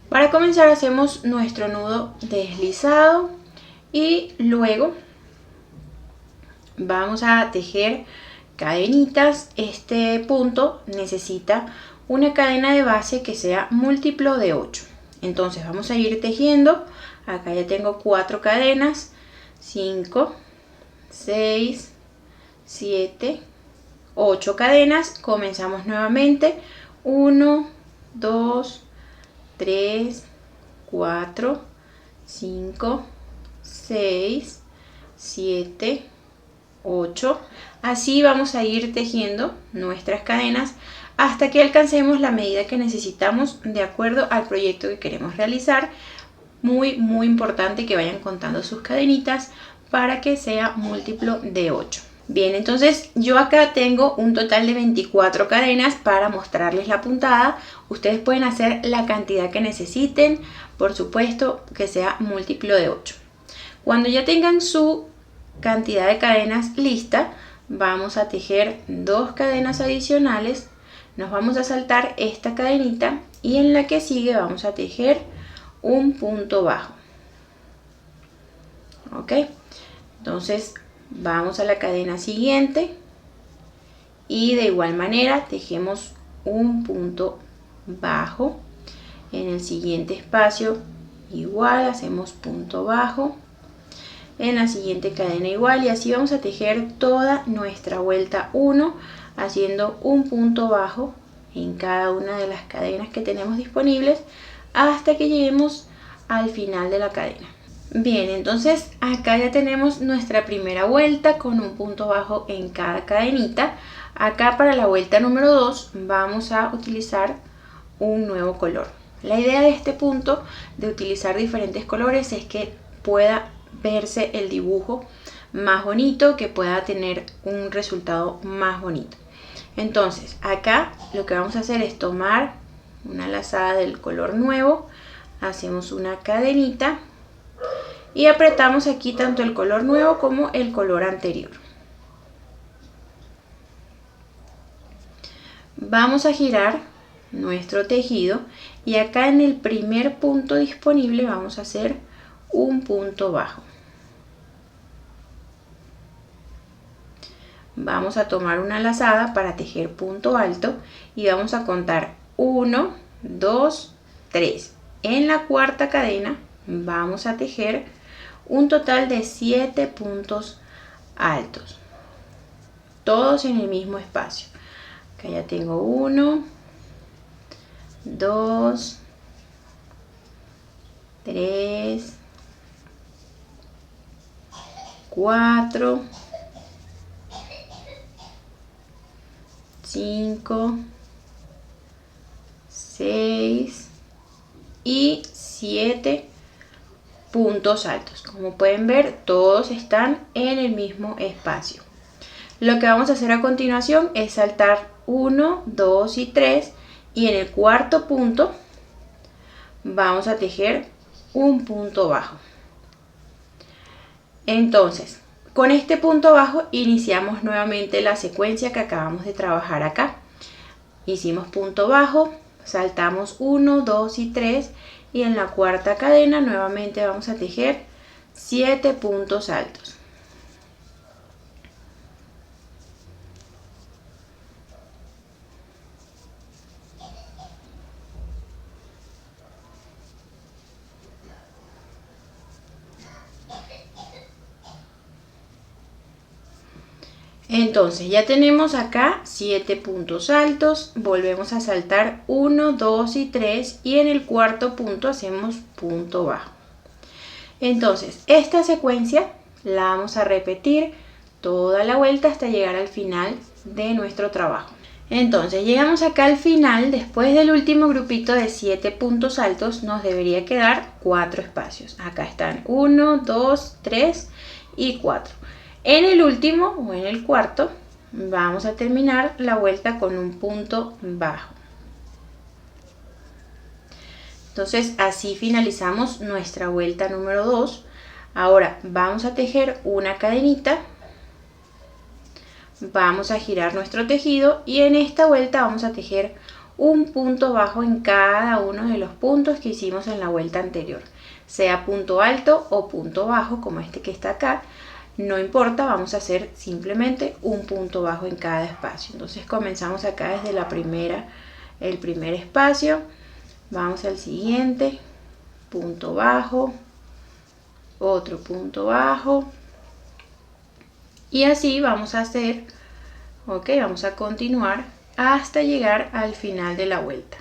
Para comenzar hacemos nuestro nudo deslizado y luego vamos a tejer cadenitas. Este punto necesita una cadena de base que sea múltiplo de 8. Entonces vamos a ir tejiendo. Acá ya tengo 4 cadenas, 5, 6, 7, 8 cadenas. Comenzamos nuevamente. 1, 2, 3, 4, 5, 6, 7, 8. Así vamos a ir tejiendo nuestras cadenas hasta que alcancemos la medida que necesitamos de acuerdo al proyecto que queremos realizar. Muy importante que vayan contando sus cadenitas para que sea múltiplo de 8. Bien, entonces yo acá tengo un total de 24 cadenas para mostrarles la puntada. Ustedes pueden hacer la cantidad que necesiten, por supuesto que sea múltiplo de 8. Cuando ya tengan su cantidad de cadenas lista, vamos a tejer 2 cadenas adicionales. Nos vamos a saltar esta cadenita y en la que sigue vamos a tejer un punto bajo. ¿Ok? Entonces vamos a la cadena siguiente y de igual manera tejemos un punto bajo. En el siguiente espacio igual hacemos punto bajo. En la siguiente cadena igual, y así vamos a tejer toda nuestra vuelta 1 haciendo un punto bajo en cada una de las cadenas que tenemos disponibles hasta que lleguemos al final de la cadena. Bien, entonces acá ya tenemos nuestra primera vuelta con un punto bajo en cada cadenita. Acá para la vuelta número 2 vamos a utilizar un nuevo color. La idea de este punto de utilizar diferentes colores es que pueda verse el dibujo más bonito, que pueda tener un resultado más bonito. Entonces acá lo que vamos a hacer es tomar una lazada del color nuevo, hacemos una cadenita y apretamos aquí tanto el color nuevo como el color anterior. Vamos a girar nuestro tejido y acá en el primer punto disponible vamos a hacer un punto bajo. Vamos a tomar una lazada para tejer punto alto y vamos a contar 1, 2, 3. En la cuarta cadena vamos a tejer un total de 7 puntos altos, todos en el mismo espacio. Acá ya tengo 1, 2, 3, 4, 5, 6 y 7 puntos altos. Como pueden ver, todos están en el mismo espacio. Lo que vamos a hacer a continuación es saltar 1, 2 y 3 y en el cuarto punto vamos a tejer un punto bajo. Entonces, con este punto bajo iniciamos nuevamente la secuencia que acabamos de trabajar acá. Hicimos punto bajo, saltamos 1, 2 y 3 y en la cuarta cadena nuevamente vamos a tejer 7 puntos altos. Entonces ya tenemos acá 7 puntos altos, volvemos a saltar 1, 2 y 3 y en el cuarto punto hacemos punto bajo. Entonces esta secuencia la vamos a repetir toda la vuelta hasta llegar al final de nuestro trabajo. Entonces llegamos acá al final. Después del último grupito de 7 puntos altos nos debería quedar 4 espacios. Acá están 1, 2, 3 y 4. En el último o en el cuarto vamos a terminar la vuelta con un punto bajo. Entonces así finalizamos nuestra vuelta número 2. Ahora vamos a tejer una cadenita, vamos a girar nuestro tejido y en esta vuelta vamos a tejer un punto bajo en cada uno de los puntos que hicimos en la vuelta anterior, sea punto alto o punto bajo como este que está acá, no importa, vamos a hacer simplemente un punto bajo en cada espacio. Entonces comenzamos acá desde el primer espacio, vamos al siguiente, punto bajo, otro punto bajo, y así vamos a hacer, ok, vamos a continuar hasta llegar al final de la vuelta.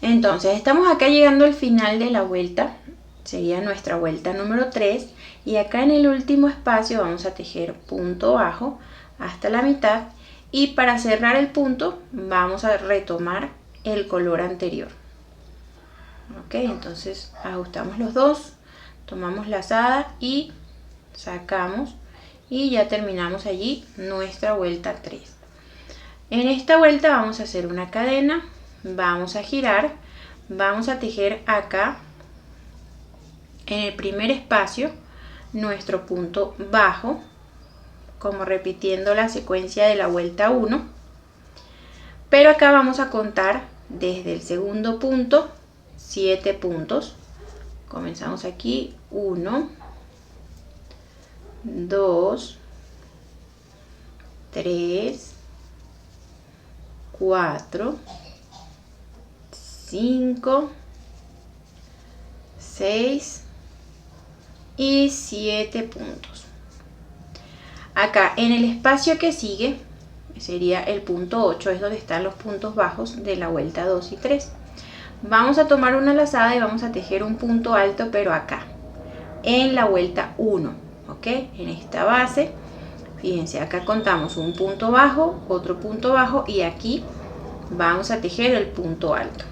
Entonces estamos acá llegando al final de la vuelta, sería nuestra vuelta número 3, y acá en el último espacio vamos a tejer punto bajo hasta la mitad, y para cerrar el punto vamos a retomar el color anterior. Ok, entonces ajustamos los dos, tomamos lazada y sacamos, y ya terminamos allí nuestra vuelta 3. En esta vuelta vamos a hacer una cadena, vamos a girar, vamos a tejer acá en el primer espacio nuestro punto bajo, como repitiendo la secuencia de la vuelta 1, pero acá vamos a contar desde el segundo punto 7 puntos. Comenzamos aquí, 1, 2, 3, 4, 5, 6 y 7 puntos. Acá en el espacio que sigue, sería el punto 8, es donde están los puntos bajos de la vuelta 2 y 3. Vamos a tomar una lazada y vamos a tejer un punto alto, pero acá, en la vuelta 1, ¿ok? En esta base, fíjense, acá contamos un punto bajo, otro punto bajo, y aquí vamos a tejer el punto alto.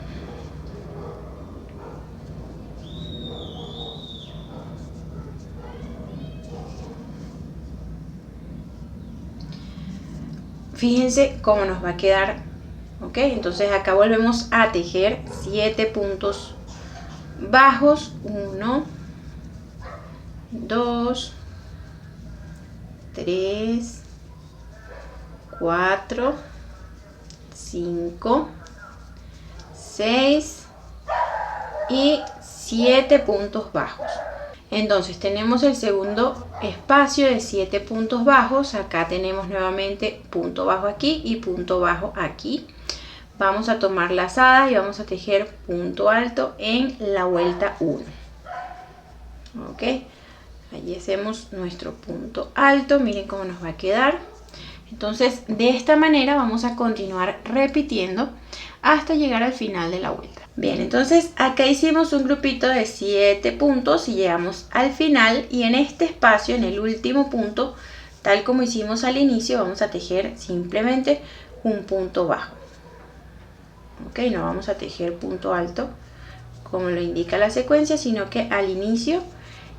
Fíjense cómo nos va a quedar, ¿ok? Entonces acá volvemos a tejer 7 puntos bajos, 1, 2, 3, 4, 5, 6 y 7 puntos bajos. Entonces tenemos el segundo espacio de 7 puntos bajos. Acá tenemos nuevamente punto bajo aquí y punto bajo aquí. Vamos a tomar lazada y vamos a tejer punto alto en la vuelta 1. Ok, allí hacemos nuestro punto alto. Miren cómo nos va a quedar. Entonces de esta manera vamos a continuar repitiendo hasta llegar al final de la vuelta. Bien, entonces acá hicimos un grupito de 7 puntos y llegamos al final, y en este espacio, en el último punto, tal como hicimos al inicio, vamos a tejer simplemente un punto bajo. Ok, no vamos a tejer punto alto como lo indica la secuencia, sino que al inicio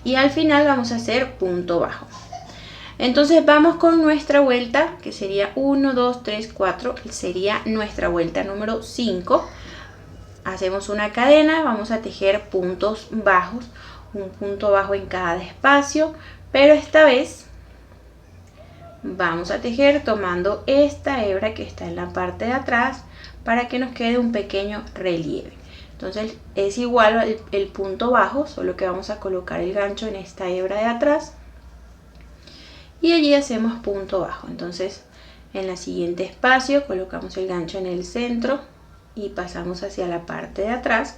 y al final vamos a hacer punto bajo. Entonces vamos con nuestra vuelta, que sería 1, 2, 3, 4, sería nuestra vuelta número 5. Hacemos una cadena, vamos a tejer puntos bajos, un punto bajo en cada espacio, pero esta vez vamos a tejer tomando esta hebra que está en la parte de atrás para que nos quede un pequeño relieve. Entonces es igual el punto bajo, solo que vamos a colocar el gancho en esta hebra de atrás y allí hacemos punto bajo. Entonces en el siguiente espacio colocamos el gancho en el centro y pasamos hacia la parte de atrás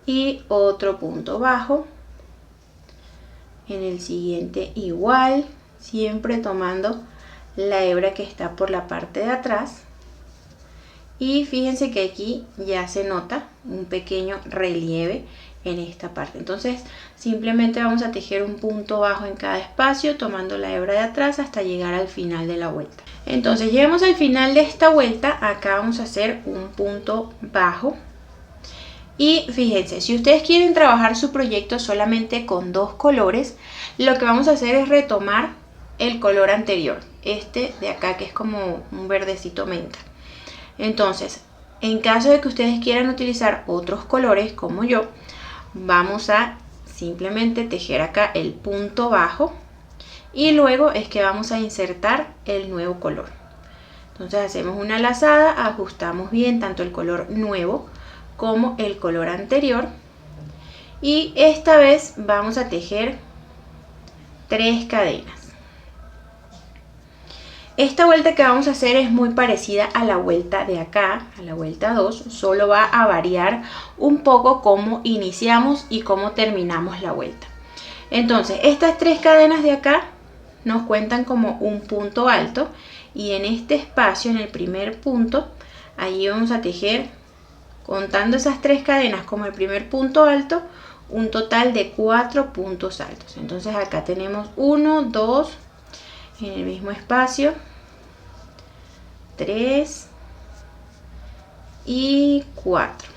y otro punto bajo. En el siguiente igual, siempre tomando la hebra que está por la parte de atrás, y fíjense que aquí ya se nota un pequeño relieve en esta parte. Entonces simplemente vamos a tejer un punto bajo en cada espacio tomando la hebra de atrás hasta llegar al final de la vuelta. Entonces llegamos al final de esta vuelta, acá vamos a hacer un punto bajo. Y fíjense, si ustedes quieren trabajar su proyecto solamente con 2 colores, lo que vamos a hacer es retomar el color anterior, este de acá que es como un verdecito menta. Entonces, en caso de que ustedes quieran utilizar otros colores como yo, vamos a simplemente tejer acá el punto bajo y luego es que vamos a insertar el nuevo color. Entonces hacemos una lazada, ajustamos bien tanto el color nuevo como el color anterior. Y esta vez vamos a tejer 3 cadenas. Esta vuelta que vamos a hacer es muy parecida a la vuelta de acá, a la vuelta 2, solo va a variar un poco cómo iniciamos y cómo terminamos la vuelta. Entonces, estas 3 cadenas de acá nos cuentan como un punto alto y en este espacio, en el primer punto, allí vamos a tejer, contando esas 3 cadenas como el primer punto alto, un total de 4 puntos altos. Entonces acá tenemos 1, 2, en el mismo espacio, 3 y 4.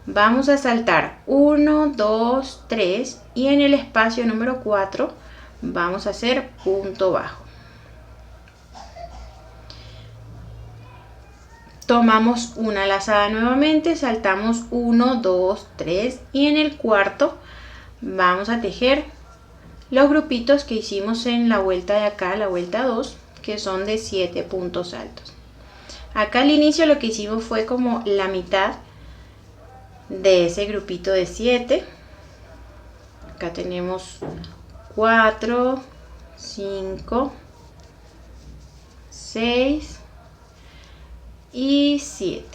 Vamos a saltar 1, 2, 3 y en el espacio número 4 vamos a hacer punto bajo. Tomamos una lazada nuevamente, saltamos 1, 2, 3 y en el cuarto vamos a tejer los grupitos que hicimos en la vuelta de acá, la vuelta 2, que son de 7 puntos altos. Acá al inicio lo que hicimos fue como la mitad de ese grupito de 7. Acá tenemos 4, 5, 6 y 7.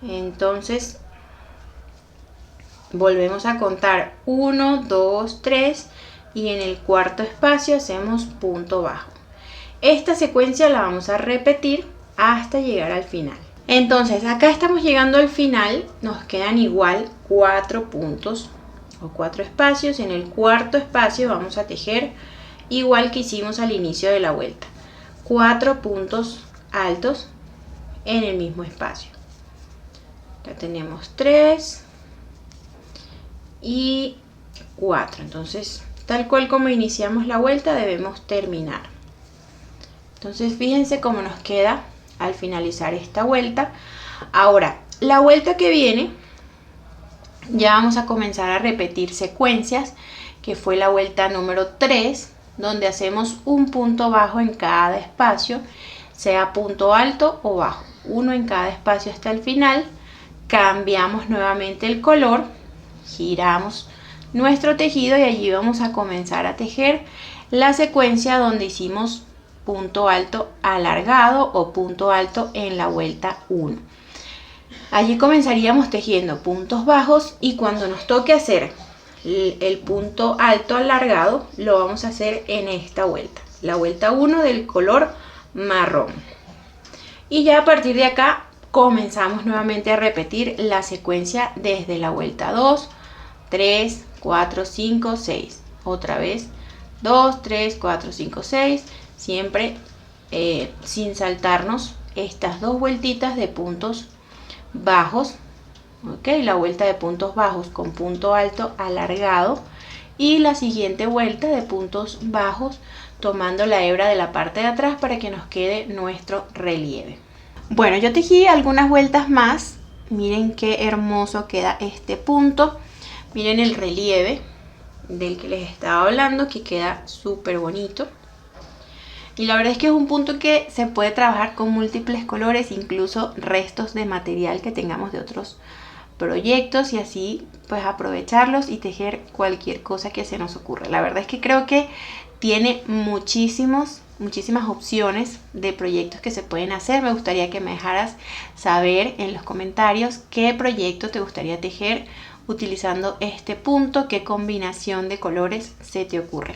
Entonces volvemos a contar 1, 2, 3 y en el cuarto espacio hacemos punto bajo. Esta secuencia la vamos a repetir hasta llegar al final. Entonces acá estamos llegando al final, nos quedan igual 4 puntos o 4 espacios. En el cuarto espacio vamos a tejer igual que hicimos al inicio de la vuelta, 4 puntos altos en el mismo espacio. Ya tenemos 3 y 4. Entonces, tal cual como iniciamos la vuelta, debemos terminar. Entonces, fíjense cómo nos queda al finalizar esta vuelta. Ahora, la vuelta que viene, ya vamos a comenzar a repetir secuencias, que fue la vuelta número 3, donde hacemos un punto bajo en cada espacio, sea punto alto o bajo, uno en cada espacio hasta el final. Cambiamos nuevamente el color, giramos nuestro tejido y allí vamos a comenzar a tejer la secuencia donde hicimos punto alto alargado o punto alto en la vuelta 1. Allí comenzaríamos tejiendo puntos bajos y cuando nos toque hacer el punto alto alargado lo vamos a hacer en esta vuelta, la vuelta 1 del color marrón. Y ya a partir de acá comenzamos nuevamente a repetir la secuencia desde la vuelta 2, 3, 4, 5, 6. Otra vez 2, 3, 4, 5, 6. Siempre sin saltarnos estas dos vueltitas de puntos bajos. ¿Ok? La vuelta de puntos bajos con punto alto alargado. Y la siguiente vuelta de puntos bajos tomando la hebra de la parte de atrás para que nos quede nuestro relieve. Bueno, yo tejí algunas vueltas más. Miren qué hermoso queda este punto. Miren el relieve del que les estaba hablando, que queda súper bonito. Y la verdad es que es un punto que se puede trabajar con múltiples colores, incluso restos de material que tengamos de otros proyectos y así pues aprovecharlos y tejer cualquier cosa que se nos ocurra. La verdad es que creo que tiene muchísimas opciones de proyectos que se pueden hacer. Me gustaría que me dejaras saber en los comentarios qué proyecto te gustaría tejer utilizando este punto, qué combinación de colores se te ocurre.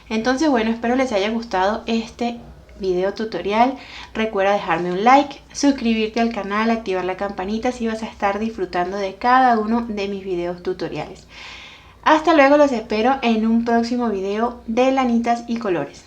Entonces, bueno, espero les haya gustado este video tutorial. Recuerda dejarme un like, suscribirte al canal, activar la campanita si vas a estar disfrutando de cada uno de mis videos tutoriales. Hasta luego, los espero en un próximo video de lanitas y colores.